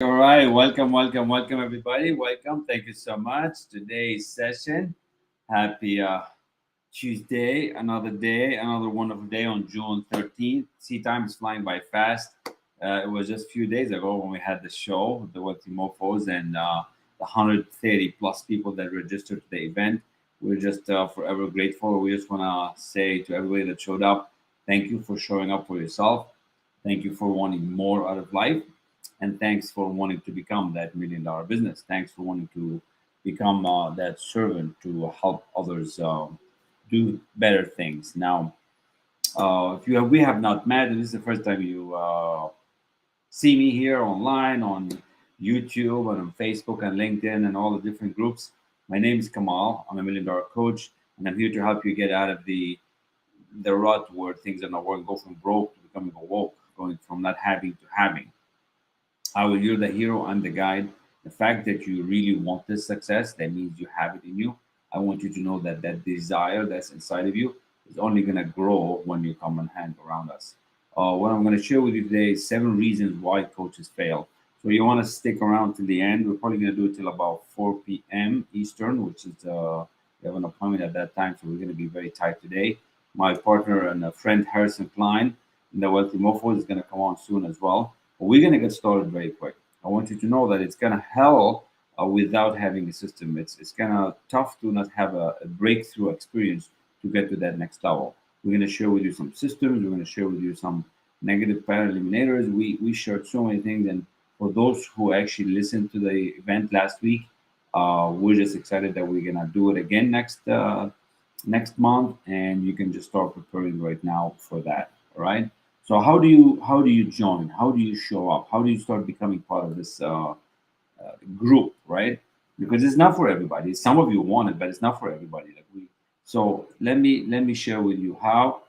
All right, welcome, everybody. Welcome. Thank you so much. Today's session. Happy Tuesday, another day, another wonderful day on June 13th. See, time is flying by fast. It was just a few days ago when we had the show, the Wealthy Mofos, and the 130 plus people that registered to the event. We're just forever grateful. We just want to say to everybody that showed up, thank you for showing up for yourself. Thank you for wanting more out of life. And thanks for wanting to become that $1 million business. Thanks for wanting to become that servant to help others do better things. Now, if we have not met, and this is the first time you see me here online on YouTube and on Facebook and LinkedIn and all the different groups. My name is Kamal. I'm a $1 million coach, and I'm here to help you get out of the rut where things are not working, go from broke to becoming awoke, going from not having to having. You're the hero, I'm the guide. The fact that you really want this success, that means you have it in you. I want you to know that that desire that's inside of you is only going to grow when you come and hang around us. What I'm going to share with you today is 7 reasons why coaches fail. So you want to stick around till the end. We're probably going to do it till about 4 p.m. Eastern, which is we have an appointment at that time, so we're going to be very tight today. My partner and a friend Harrison Klein in the Wealthy Mofo is going to come on soon as well. We're going to get started very quick. I want you to know that it's kind of hell without having a system. It's kind of tough to not have a breakthrough experience to get to that next level. We're going to share with you some systems. We're going to share with you some negative pattern eliminators. We shared so many things. And for those who actually listened to the event last week, we're just excited that we're going to do it again next month. And you can just start preparing right now for that. All right. So how do you join? How do you show up? How do you start becoming part of this group, right? Because it's not for everybody. Some of you want it, but it's not for everybody. So let me share with you how,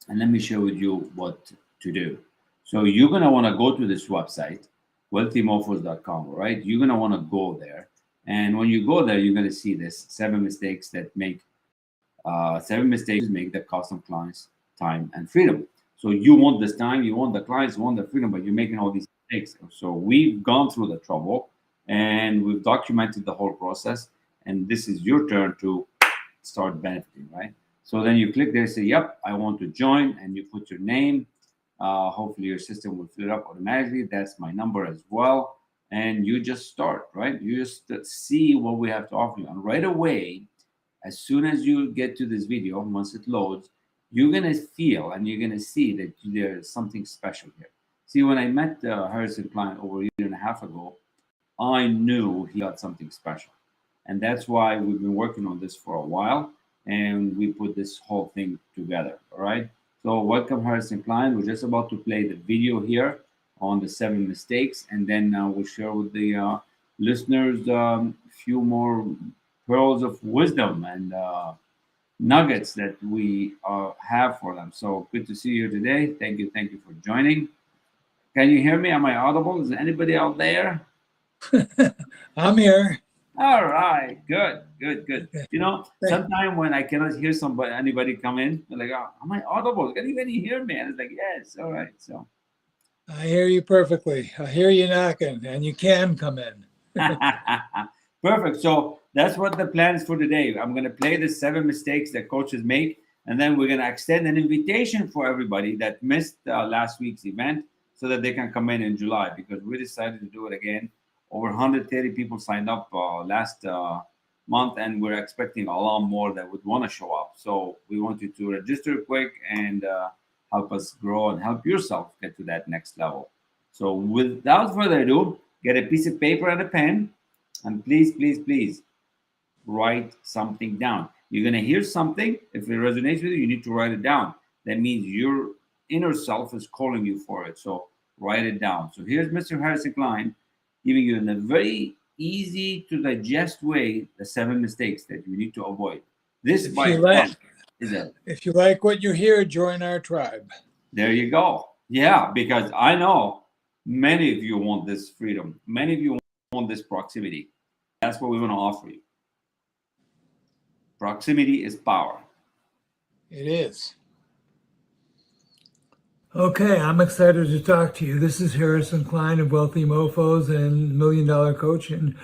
and let me share with you what to do. So you're gonna want to go to this website, wealthymorphos.com, right? You're gonna want to go there, and when you go there, you're gonna see this 7 mistakes make that cost some clients time and freedom. So you want this time, you want the clients, you want the freedom, but you're making all these mistakes. So we've gone through the trouble and we've documented the whole process. And this is your turn to start benefiting, right? So then you click there, say, yep, I want to join, and you put your name. Hopefully your system will fill it up automatically. That's my number as well. And you just start, right? You just see what we have to offer you. And right away, as soon as you get to this video, once it loads, you're gonna feel and you're gonna see that there's something special here. See, when I met Harrison Klein over a year and a half ago, I knew he got something special, and that's why we've been working on this for a while, and we put this whole thing together. All right. So welcome, Harrison Klein. We're just about to play the video here on the 7 mistakes, and then we'll share with the listeners a few more pearls of wisdom and nuggets that we have for them. So good to see you today. Thank you for joining. Can you hear me? Am I audible? Is there anybody out there? I'm here. All right, good. Sometime when I cannot hear somebody, anybody come in, they're like, oh, am I audible? Can anybody hear me? And it's like, yes, all right. So I hear you perfectly. I hear you knocking, and you can come in. perfect. So that's what the plan is for today. I'm going to play the 7 mistakes that coaches make, and then we're going to extend an invitation for everybody that missed last week's event so that they can come in July, because we decided to do it again. Over 130 people signed up last month, and we're expecting a lot more that would want to show up. So we want you to register quick and help us grow and help yourself get to that next level. So without further ado, get a piece of paper and a pen, and please write something down. You're going to hear something. If it resonates with you, you need to write it down. That means your inner self is calling you for it. So write it down. So here's Mr. Harrison Klein giving you in a very easy to digest way the 7 mistakes that you need to avoid. This If by you far like, is a if you like what you hear, join our tribe. there you go. Yeah, because I know many of you want this freedom. Many of you want this proximity. That's what we want to offer you. Proximity is power. It is. Okay, I'm excited to talk to you. This is Harrison Klein of Wealthy Mofos and Million Dollar Coach. And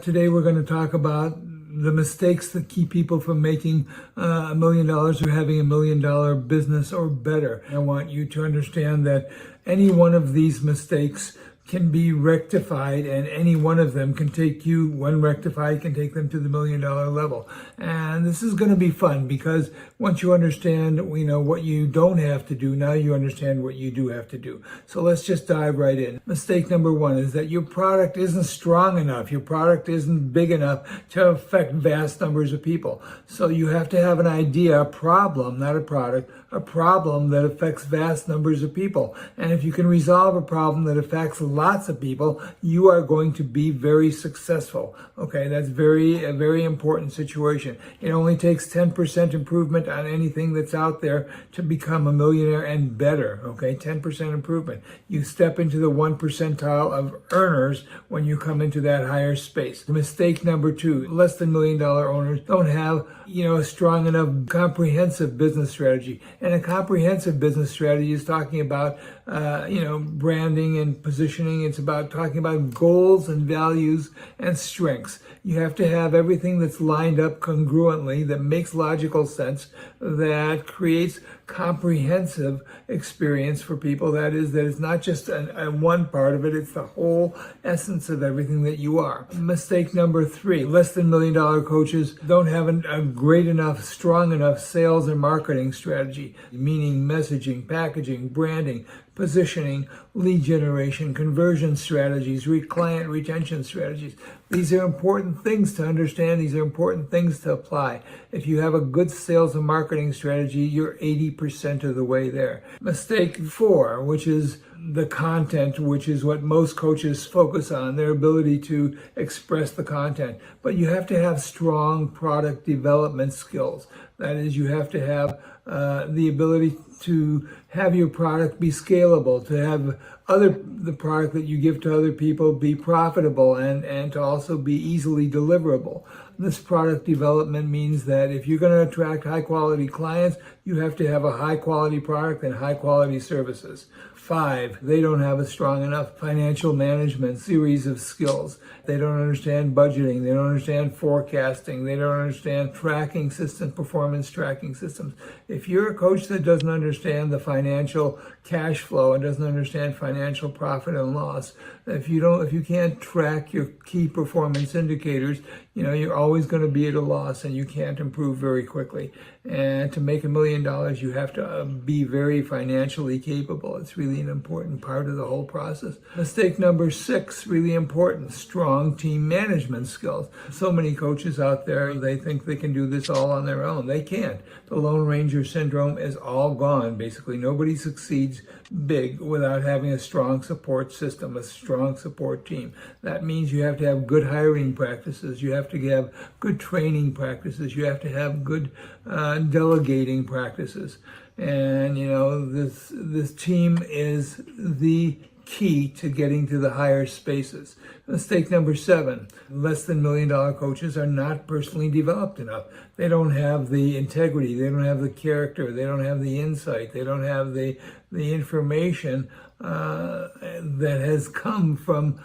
today we're going to talk about the mistakes that keep people from making $1 million or having $1 million business or better. I want you to understand that any one of these mistakes can be rectified, and any one of them can take you, when rectified, can take them to the $1 million level. And this is going to be fun because once you understand, what you don't have to do, now you understand what you do have to do. So let's just dive right in. Mistake number one is that your product isn't strong enough. Your product isn't big enough to affect vast numbers of people. So you have to have an idea, a problem, not a product, a problem that affects vast numbers of people. And if you can resolve a problem that affects lots of people, you are going to be very successful. Okay, that's a very important situation. It only takes 10% improvement on anything that's out there to become a millionaire and better. Okay, 10% improvement. You step into the 1 percentile of earners when you come into that higher space. Mistake number two, less than $1 million owners don't have a strong enough comprehensive business strategy. And a comprehensive business strategy is talking about branding and positioning. It's about talking about goals and values and strengths. You have to have everything that's lined up congruently, that makes logical sense, that creates comprehensive experience for people. That is not just one part of it, it's the whole essence of everything that you are. Mistake number three, less than $1 million coaches don't have a great enough, strong enough sales and marketing strategy, meaning messaging, packaging, branding, positioning, lead generation, conversion strategies, client retention strategies. These are important things to understand. These are important things to apply. If you have a good sales and marketing strategy, you're 80% of the way there. Mistake four, which is the content, which is what most coaches focus on, their ability to express the content. But you have to have strong product development skills. That is, you have to have the ability to have your product be scalable, to have the product that you give to other people be profitable and to also be easily deliverable. This product development means that if you're going to attract high quality clients, you have to have a high quality product and high quality services. Five, they don't have a strong enough financial management series of skills. They don't understand budgeting. They don't understand forecasting. They don't understand tracking systems, performance tracking systems. If you're a coach that doesn't understand the financial cash flow and doesn't understand financial profit and loss, if you can't track your key performance indicators, you're always going to be at a loss and you can't improve very quickly. And to make $1 million, you have to be very financially capable. It's really an important part of the whole process. Mistake number six, really important, strong team management skills. So many coaches out there, they think they can do this all on their own. They can't. The Lone Ranger syndrome is all gone. Basically, nobody succeeds big without having a strong support system, a strong support team. That means you have to have good hiring practices. You have to have good training practices. You have to have good delegating practices. And this team is the key to getting to the higher spaces. Mistake number seven, less than $1 million coaches are not personally developed enough. They don't have the integrity, they don't have the character, they don't have the insight, they don't have the information that has come from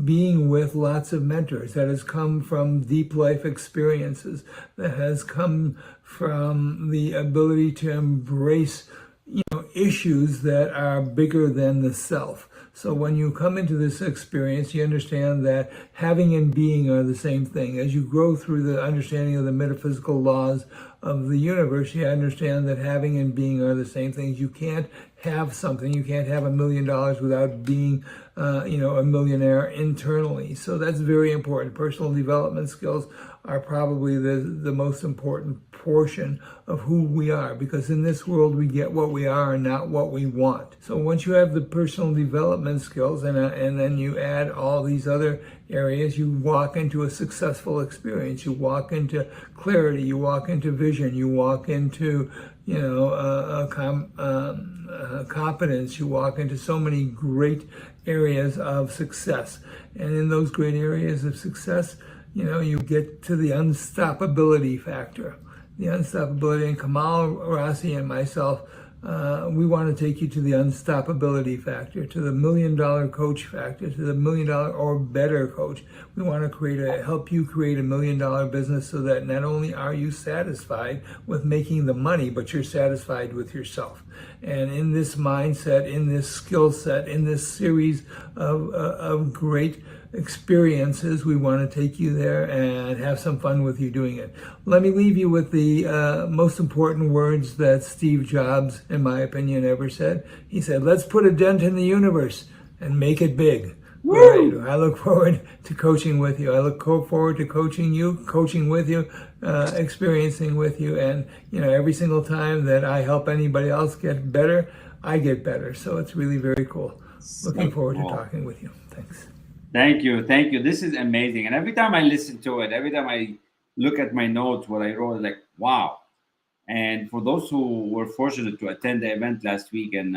being with lots of mentors, that has come from deep life experiences, that has come from the ability to embrace issues that are bigger than the self. So when you come into this experience, you understand that having and being are the same thing. As you grow through the understanding of the metaphysical laws of the universe, you understand that having and being are the same things. You can't have something. You can't have $1 million without being, a millionaire internally. So that's very important. Personal development skills are probably the most important portion of who we are, because in this world we get what we are and not what we want. So once you have the personal development skills and then you add all these other areas, you walk into a successful experience. You walk into clarity. You walk into vision. You walk into competence. You walk into so many great areas of success, and in those great areas of success, you get to the unstoppability factor. The unstoppability, and El-Rassi and myself We want to take you to the unstoppability factor, to the $1 million coach factor, to the $1 million or better coach. We want to help you create a $1 million business so that not only are you satisfied with making the money, but you're satisfied with yourself. And in this mindset, in this skill set, in this series of great experiences, we want to take you there and have some fun with you doing it. Let me leave you with the most important words that Steve Jobs, in my opinion, ever said. He said, "Let's put a dent in the universe and make it big." Right. I look forward to coaching with you. I look forward to coaching with you, experiencing with you. And, every single time that I help anybody else get better, I get better. So it's really very cool. Looking forward to talking with you. Thanks. Thank you. Thank you. This is amazing. And every time I listen to it, every time I look at my notes, what I wrote, like, wow. And for those who were fortunate to attend the event last week, and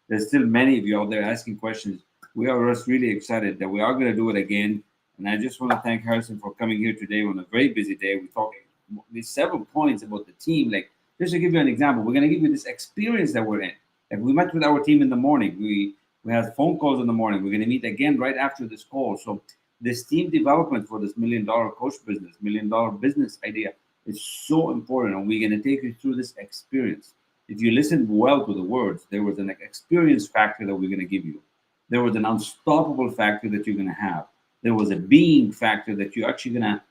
there's still many of you out there asking questions, we are just really excited that we are going to do it again. And I just want to thank Harrison for coming here today on a very busy day. We're talking these several points about the team. Like, just to give you an example, we're going to give you this experience that we're in. Like, we met with our team in the morning. We had phone calls in the morning. We're going to meet again right after this call. So this team development for this $1 million coach business, $1 million business idea is so important. And we're going to take you through this experience. If you listen well to the words, there was an experience factor that we're going to give you. There was an unstoppable factor that you're going to have. There was a being factor that you're actually going to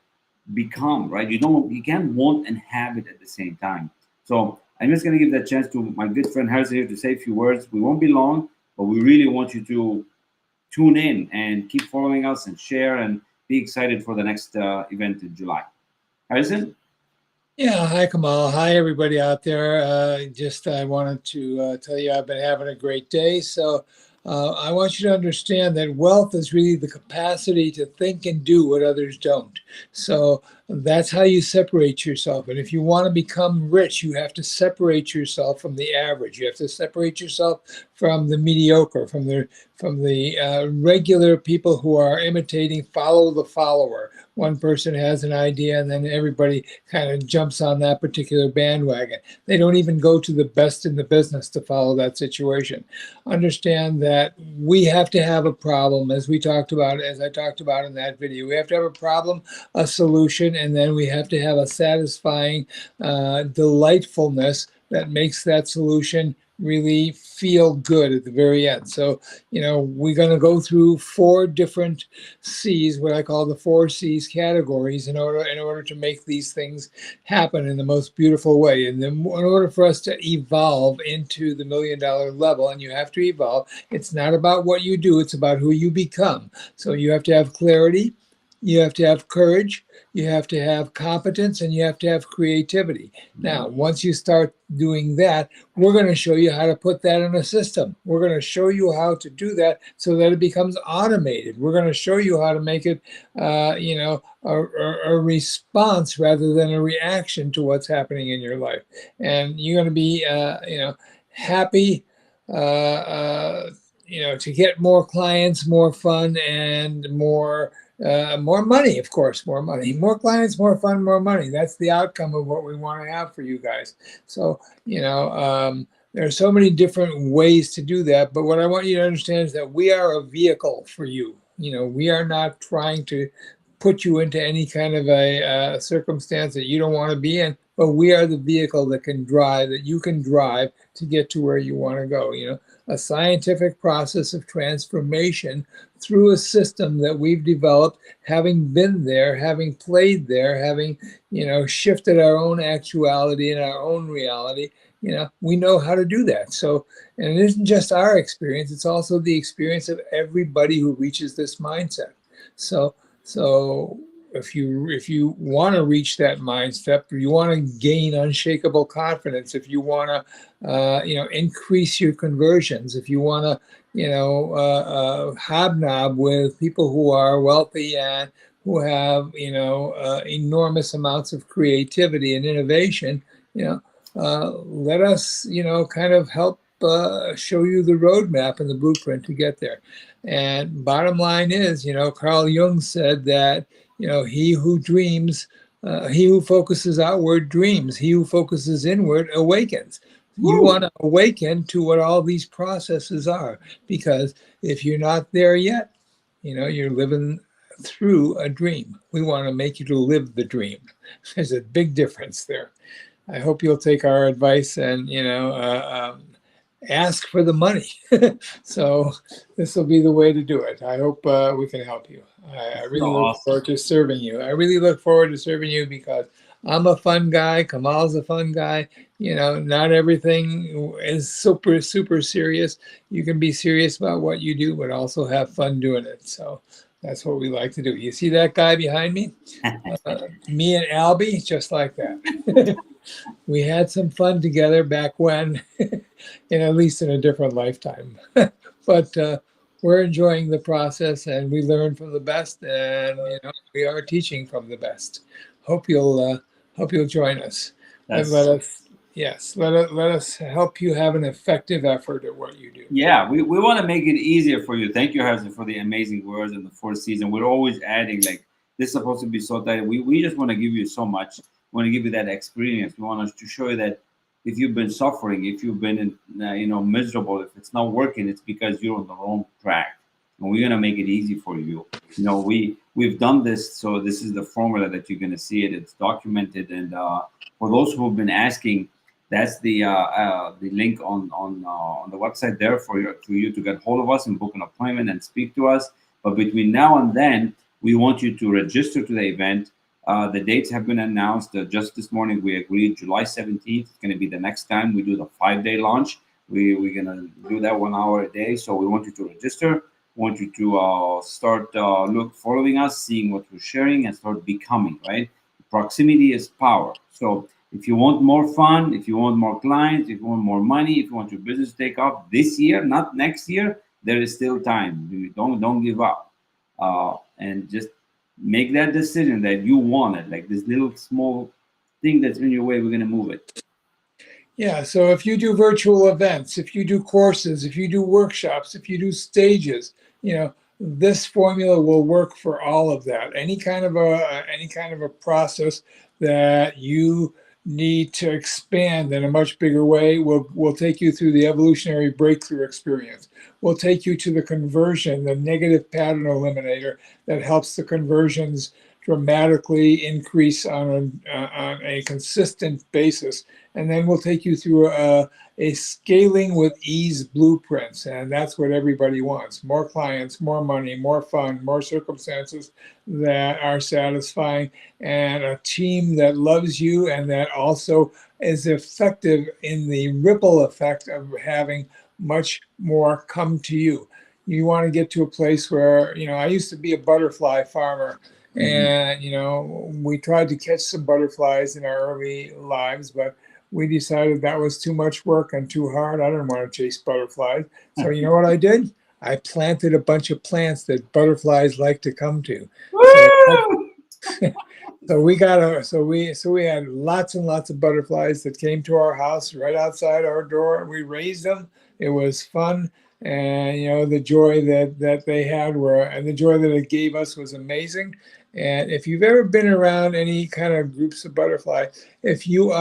become, right? You can't want and have it at the same time. So I'm just going to give that chance to my good friend Harrison here to say a few words. We won't be long, but we really want you to tune in and keep following us and share and be excited for the next event in July. Harrison? Yeah, hi, Kamal. Hi, everybody out there. I wanted to tell you I've been having a great day. So I want you to understand that wealth is really the capacity to think and do what others don't. So that's how you separate yourself. And if you want to become rich, you have to separate yourself from the average. You have to separate yourself from the mediocre, from the regular people who are imitating, follow the follower. One person has an idea and then everybody kind of jumps on that particular bandwagon. They don't even go to the best in the business to follow that situation. Understand that we have to have a problem, as I talked about in that video. We have to have a problem, a solution, and then we have to have a satisfying delightfulness that makes that solution really feel good at the very end. So, we're going to go through 4 different C's, what I call the 4 C's categories, in order to make these things happen in the most beautiful way. And then in order for us to evolve into the $1 million level, and you have to evolve, it's not about what you do, it's about who you become. So you have to have clarity, you have to have courage, you have to have competence, and you have to have creativity. Now, once you start doing that, we're going to show you how to put that in a system. We're going to show you how to do that so that it becomes automated. We're going to show you how to make it, a response rather than a reaction to what's happening in your life. And you're going to be, happy, to get more clients, more fun, and more money, of course, more money, more clients, more fun, more money. That's the outcome of what we want to have for you guys. So, there are so many different ways to do that. But what I want you to understand is that we are a vehicle for you. We are not trying to put you into any kind of a circumstance that you don't want to be in, but we are the vehicle that you can drive to get to where you want to go. A scientific process of transformation through a system that we've developed, having been there, having played there, having, shifted our own actuality and our own reality. We know how to do that. So, and it isn't just our experience, it's also the experience of everybody who reaches this mindset. So if you want to reach that mindset, if you want to gain unshakable confidence, if you want to, increase your conversions, if you want to, hobnob with people who are wealthy and who have, enormous amounts of creativity and innovation, let us, kind of help show you the roadmap and the blueprint to get there. And bottom line is, Carl Jung said that, he who dreams, he who focuses outward dreams, he who focuses inward awakens. You want to awaken to what all these processes are, because if you're not there yet, you're living through a dream. We want to make you to live the dream. There's a big difference there. I hope you'll take our advice and ask for the money. So this will be the way to do it. I hope we can help you. I So really look awesome. forward to serving you. I really look forward to serving you because I'm a fun guy. Kamal's a fun guy. Not everything is super, super serious. You can be serious about what you do, but also have fun doing it. So that's what we like to do. You see that guy behind me? Me and Albie, just like that. We had some fun together back when, and at least in a different lifetime. But we're enjoying the process, and we learn from the best, and we are teaching from the best. Hope you'll join us, and let That's us let us help you have an effective effort at what you do. Yeah, we want to make it easier for you. Thank you, Harrison, for the amazing words in the fourth season. We're always adding like this is supposed to be so tight. We just want to give you so much. We want to give you that experience. We want us to show you that if you've been suffering, if you've been miserable, if it's not working, it's because you're on the wrong track. And we're gonna make it easy for you. We've done this, so this is the formula that you're gonna see it. It's documented, and for those who have been asking, that's the link on the website there for you to get hold of us and book an appointment and speak to us. But between now and then, we want you to register to the event. The dates have been announced. Just this morning, we agreed July 17th. It's going to be the next time we do the 5-day launch. We're going to do that 1 hour a day. So we want you to register. We want you to start following us, seeing what we're sharing, and start becoming, right? Proximity is power. So if you want more fun, if you want more clients, if you want more money, if you want your business to take off this year, not next year, there is still time. Don't give up, and just make that decision that you want it. Like this little small thing that's in your way, we're gonna move it. Yeah, so if you do virtual events, if you do courses, if you do workshops, if you do stages, this formula will work for all of that. Any kind of a process that you need to expand in a much bigger way will take you through the evolutionary breakthrough experience. We'll take you to the conversion, the negative pattern eliminator that helps the conversions dramatically increase on a consistent basis. And then we'll take you through a scaling with ease blueprints. And that's what everybody wants. More clients, more money, more fun, more circumstances that are satisfying, and a team that loves you and that also is effective in the ripple effect of having much more come to you. You want to get to a place where, I used to be a butterfly farmer. And, we tried to catch some butterflies in our early lives, but we decided that was too much work and too hard. I didn't want to chase butterflies. So you know what I did? I planted a bunch of plants that butterflies like to come to. So, we had lots and lots of butterflies that came to our house right outside our door. We raised them. It was fun. And the joy that they had and the joy that it gave us was amazing. And if you've ever been around any kind of groups of butterfly, if you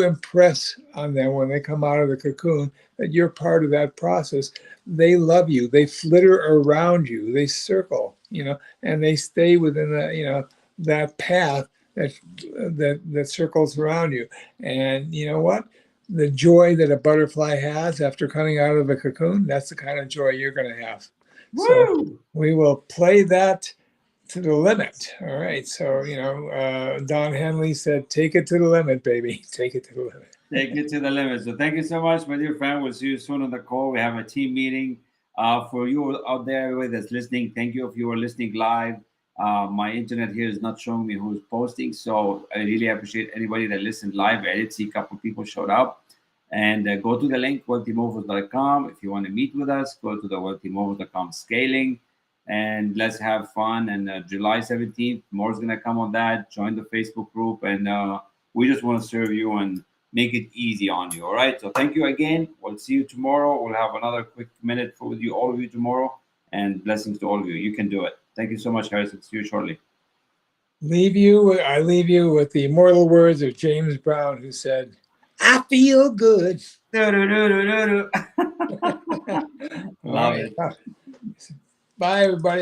impress on them when they come out of the cocoon that you're part of that process, they love you. They flitter around you. They circle, and they stay within that path that circles around you. And you know what? The joy that a butterfly has after coming out of the cocoon, that's the kind of joy you're going to have. So we will play that to the limit. All right. So, Don Henley said, take it to the limit, baby. Take it to the limit. Take it to the limit. So thank you so much, my dear friend. We'll see you soon on the call. We have a team meeting. For you out there, everybody that's listening, thank you if you are listening live. My internet here is not showing me who's posting, so I really appreciate anybody that listened live. I did see a couple people showed up. And go to the link, wealthymofos.com. If you want to meet with us, go to the wealthymofos.com scaling. And let's have fun. And July 17th, more's going to come on that. Join the Facebook group. And we just want to serve you and make it easy on you. All right. So thank you again. We'll see you tomorrow. We'll have another quick minute with you, all of you tomorrow. And blessings to all of you. You can do it. Thank you so much, Harrison. See you shortly. I leave you with the immortal words of James Brown, who said, I feel good. Do-do-do-do-do-do. All Love right. it. Bye, everybody.